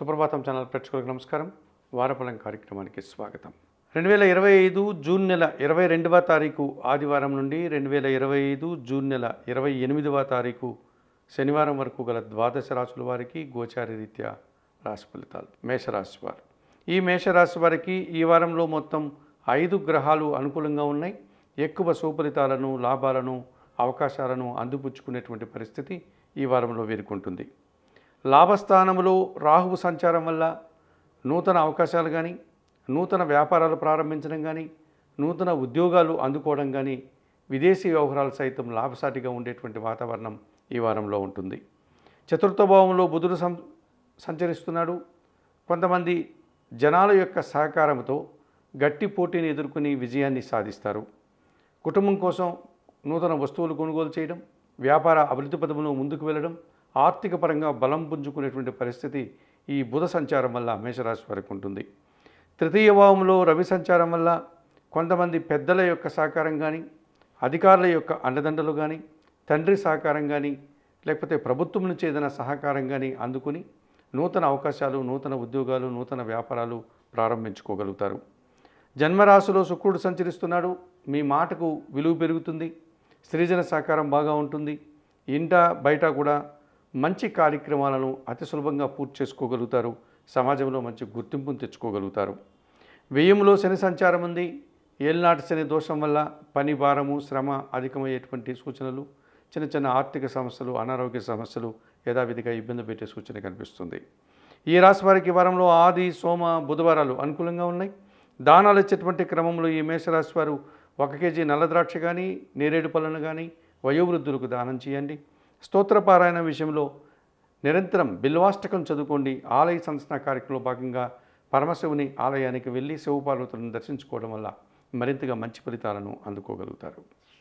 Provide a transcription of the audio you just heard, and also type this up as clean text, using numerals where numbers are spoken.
సుప్రభాతం channel ప్రేక్షకులకు నమస్కారం. వారఫలం కార్యక్రమానికి స్వాగతం. 2025 జూన్ నెల 22వ తారీఖు ఆదివారం నుండి 2025 జూన్ నెల 28వ తారీఖు శనివారం వరకు గల ద్వాదశ రాశుల వారికి గోచార రీత్యా రాశి ఫలితాలు. మేషరాశి వారు, ఈ మేషరాశి వారికి ఈ వారంలో మొత్తం 5 గ్రహాలు అనుకూలంగా ఉన్నాయి. ఎక్కువ సుఫలితాలను, లాభాలను, అవకాశాలను అందిపుచ్చుకునేటువంటి పరిస్థితి ఈ వారంలో వీరుకుంటుంది. లాభస్థానంలో రాహువు సంచారం వల్ల నూతన అవకాశాలు కానీ, నూతన వ్యాపారాలు ప్రారంభించడం కానీ, నూతన ఉద్యోగాలు అందుకోవడం కానీ, విదేశీ వ్యవహారాలు సైతం లాభసాటిగా ఉండేటువంటి వాతావరణం ఈ వారంలో ఉంటుంది. చతుర్థ భావంలో బుధుడు సంచరిస్తున్నాడు. కొంతమంది జనాల యొక్క సహకారంతో గట్టి పోటీని ఎదుర్కొని విజయాన్ని సాధిస్తారు. కుటుంబం కోసం నూతన వస్తువులు కొనుగోలు చేయడం, వ్యాపార అభివృద్ధి పథంలో ముందుకు వెళ్ళడం, ఆర్థిక పరంగా బలం పుంజుకునేటువంటి పరిస్థితి ఈ బుధ సంచారం వల్ల మేషరాశి వారికి ఉంటుంది. తృతీయ భావంలో రవి సంచారం వల్ల కొంతమంది పెద్దల యొక్క సహకారం కానీ, అధికారుల యొక్క అండదండలు కానీ, తండ్రి సహకారం కానీ, లేకపోతే ప్రభుత్వం నుంచి ఏదైనా సహకారం కానీ అందుకుని నూతన అవకాశాలు, నూతన ఉద్యోగాలు, నూతన వ్యాపారాలు ప్రారంభించుకోగలుగుతారు. జన్మరాశిలో శుక్రుడు సంచరిస్తున్నాడు. మీ మాటకు విలువ పెరుగుతుంది. స్త్రీజన సహకారం బాగా ఉంటుంది. ఇంట బయట కూడా మంచి కార్యక్రమాలను అతి సులభంగా పూర్తి చేసుకోగలుగుతారు. సమాజంలో మంచి గుర్తింపును తెచ్చుకోగలుగుతారు. వ్యయంలో శని సంచారం ఉంది. ఏళ్ళనాటి శని దోషం వల్ల పని భారము, శ్రమ అధికమయ్యేటువంటి సూచనలు, చిన్న చిన్న ఆర్థిక సమస్యలు, అనారోగ్య సమస్యలు యథావిధిగా ఇబ్బంది పెట్టే సూచన కనిపిస్తుంది. ఈ రాశి వారికి వారంలో ఆది, సోమ, బుధవారాలు అనుకూలంగా ఉన్నాయి. దానాలు ఇచ్చేటువంటి క్రమంలో ఈ మేషరాశి వారు 1 కేజీ నల్ల ద్రాక్ష కానీ, నేరేడు పళ్ళను కానీ వయోవృద్ధులకు దానం చేయండి. స్తోత్రపారాయణ విషయంలో నిరంతరం బిల్వాష్టకం చదువుకోండి. ఆలయ సంస్థ కార్యక్రమంలో భాగంగా పరమశివుని ఆలయానికి వెళ్ళి శివపార్వతులను దర్శించుకోవడం వల్ల మరింతగా మంచి ఫలితాలను అందుకోగలుగుతారు.